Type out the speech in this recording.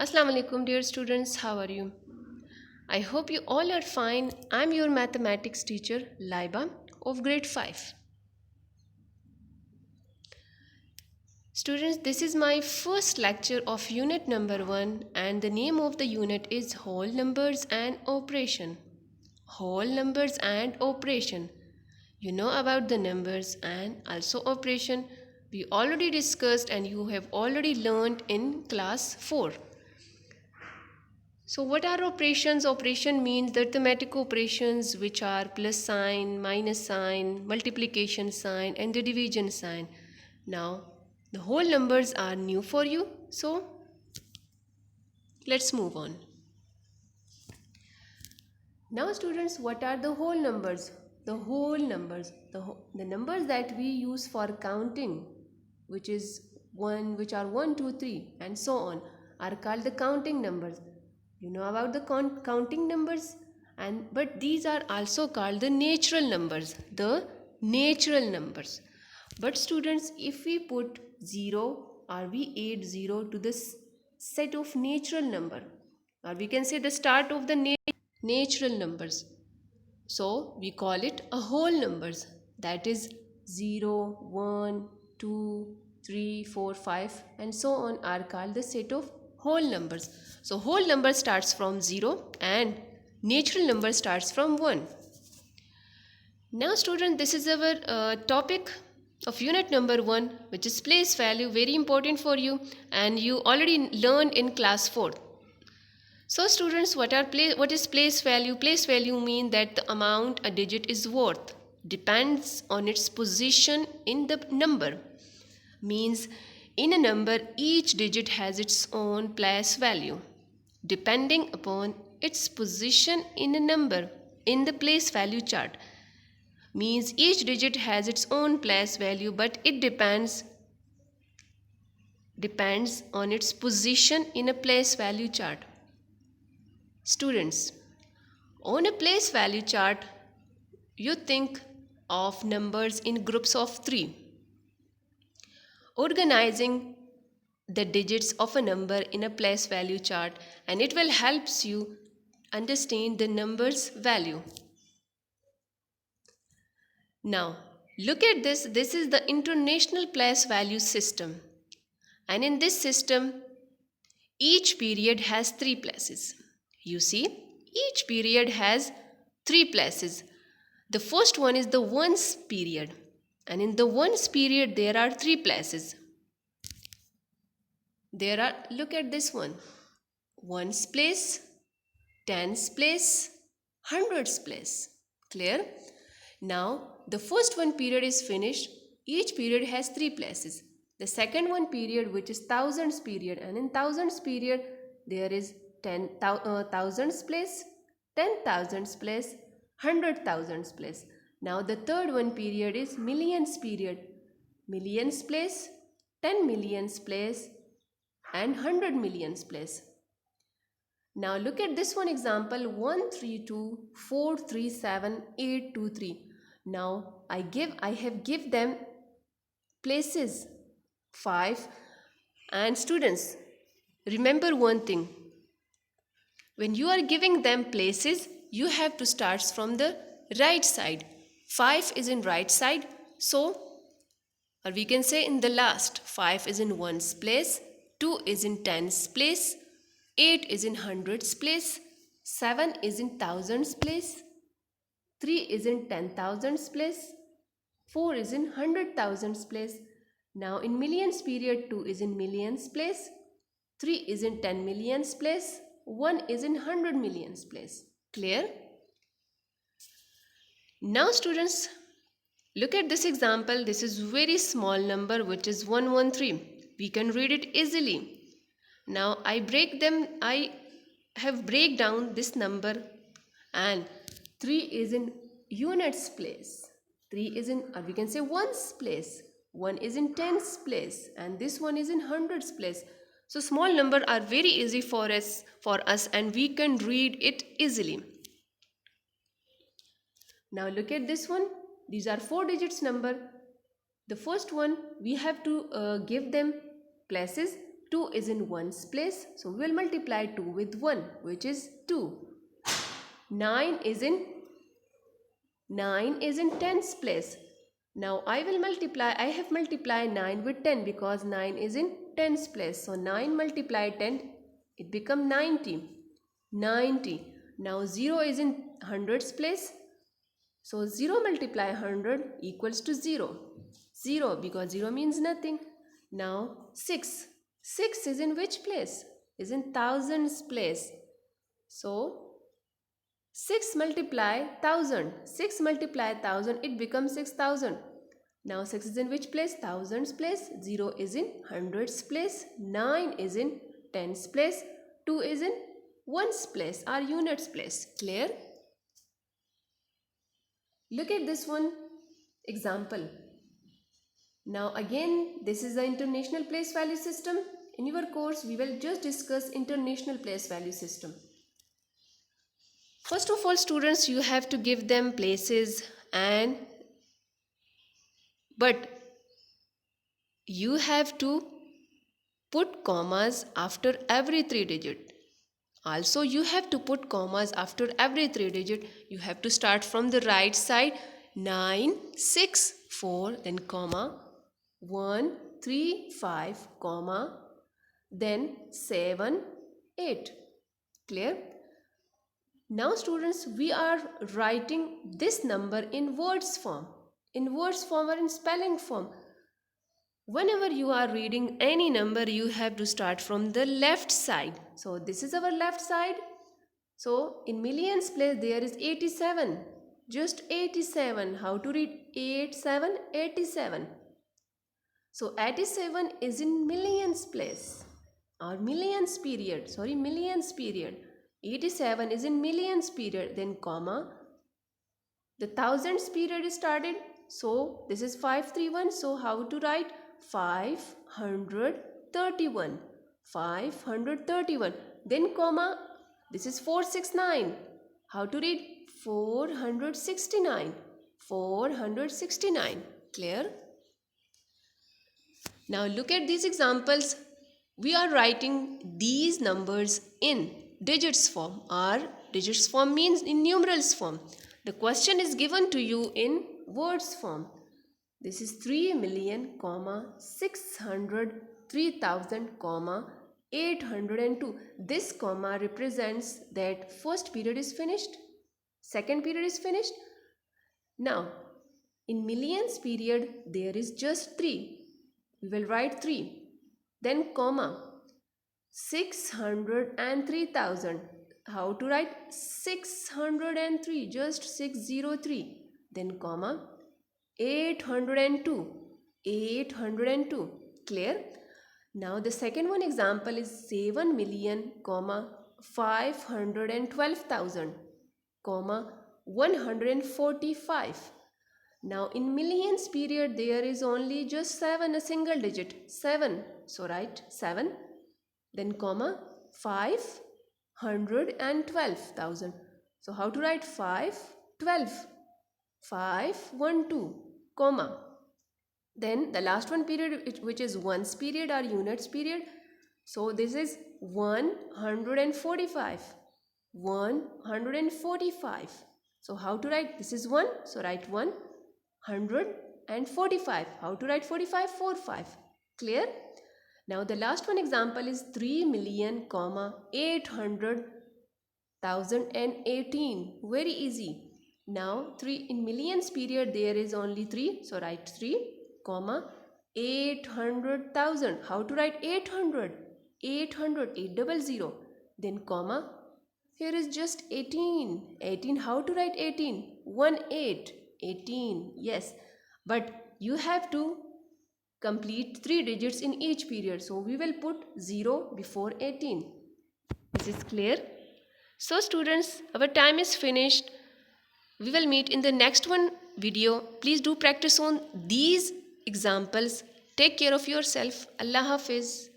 Assalamu alaikum dear students, how are you? I hope you all are fine. I'm your mathematics teacher Laiba of grade 5. Students, this is my first lecture of unit number 1 and the name of the unit is whole numbers and operation. Whole numbers and operation. You know about the numbers and also operation. We already discussed and you have already learned in class 4. So what are operations? Operation means the arithmetic operations which are plus sign, minus sign, multiplication sign and the division sign. Now the whole numbers are new for you. So let's move on. Now students, what are the whole numbers? The whole numbers, the numbers that we use for counting, which is which are 1, 2, 3 and so on, are called the counting numbers. You know about the counting numbers, and but these are also called the natural numbers, the natural numbers. But students, if we put 0 or we add 0 to this set of natural number, or we can say the start of the natural numbers, so we call it a whole numbers. That is 0, 1, 2, 3, 4, 5 and so on are called the set of whole numbers. So whole number starts from 0 and natural number starts from 1. Now student, this is our topic of unit number 1, which is place value, very important for you and you already learned in class 4. So students, what is place value? Place value means that the amount a digit is worth depends on its position in the number. Means in a number each digit has its own place value depending upon its position in a number in the place value chart. Means each digit has its own place value but it depends on its position in a place value chart. Students, on a place value chart, you think of numbers in groups of 3. Organizing the digits of a number in a place value chart, and it will helps you understand the number's value. Now, look at this. This is the International Place Value System. And in this system, each period has 3 places. You see, each period has 3 places. The first one is the ones period, and in the ones period there are 3 places. Look at this one: ones place, tens place, hundreds place. Clear? Now the first one period is finished. Each period has 3 places. The second one period, which is thousands period, and in thousands period there is thousands place, 10,000s place, 100,000s place. Now the third one period is millions period. Millions place, 10 millions place and 100 millions place. Now look at this one example: 132 437 823. Now I have give them places 5. And students, remember one thing: when you are giving them places, you have to start from the right side. 5 is in right side, so, or we can say in the last. 5 is in ones place, 2 is in tens place, 8 is in hundreds place, 7 is in thousands place, 3 is in 10,000s place, 4 is in 100,000s place. Now in millions period, 2 is in millions place, 3 is in 10 millions place, 1 is in 100 millions place. Clear? Now students, look at this example. This is very small number, which is 113. We can read it easily. Now I have break down this number, and 3 is in units place, 3 is in, or we can say ones place, 1 is in tens place, and this one is in hundreds place. So small number are very easy for us and we can read it easily. Now look at this one. These are 4 digits number. The first one we have to give them places, 2 is in 1's place, so we will multiply 2 with 1, which is 2. 9 is in 10's place. Now I have multiplied 9 with 10 because 9 is in 10's place. So 9 multiplied 10, it becomes 90. 90. Now 0 is in 100's place. So 0 multiply 100 equals to 0. 0 because 0 means nothing. Now 6. 6 is in which place? Is in 1000's place. So 6 multiply 1000. 6 multiply 1000, it becomes 6000. Now 6 is in which place? 1000's place. 0 is in 100's place. 9 is in 10's place. 2 is in 1's place, our units place. Clear? Look at this one example. Now again, this is the international place value system. In your course, we will just discuss international place value system. First of all, students, you have to give them places but you have to put commas after every 3 digit. Also, you have to put commas after every 3 digit. You have to start from the right side. 9, 6, 4, then comma, 1, 3, 5, comma, then 7, 8. Clear? Now students, we are writing this number in words form. In words form or in spelling form. Whenever you are reading any number, you have to start from the left side. So this is our left side. So in millions place there is 87. Just 87. How to read 87? 87. So 87 is in millions place. Or millions period. Sorry, millions period. 87 is in millions period. Then comma. The thousands period is started. So this is 531. So how to write? 531. 531. Then comma. This is 469. How to read? 469. 469. Clear? Now look at these examples. We are writing these numbers in digits form. Or digits form means in numerals form. The question is given to you in words form. This is 3,603,000, 802. This comma represents that first period is finished, second period is finished. Now, in millions period, there is just 3. We will write 3. Then comma, 603,000. How to write? 603, just 603. Then comma, 802. 802. Clear? Now the second one example is 7,512,000, 145. Now in millions period there is only just 7, a single digit, 7. So write 7. Then comma, 512,000. So how to write 512? 512, comma. Then the last one period, which is ones period or units period. So this is 145. 145. So how to write? This is 1. So write 145. How to write 45? 45. Clear? Now the last one example is 3,800,018. Very easy. Now 3 in millions period there is only 3. So write 3, comma, 800,000. How to write 800? 800, 800. Then comma. Here is just 18. 18. How to write 18? 18. 18. Yes. But you have to complete 3 digits in each period. So we will put 0 before 18. This is clear? So students, our time is finished. We will meet in the next one video. Please do practice on these examples. Take care of yourself. Allah Hafiz.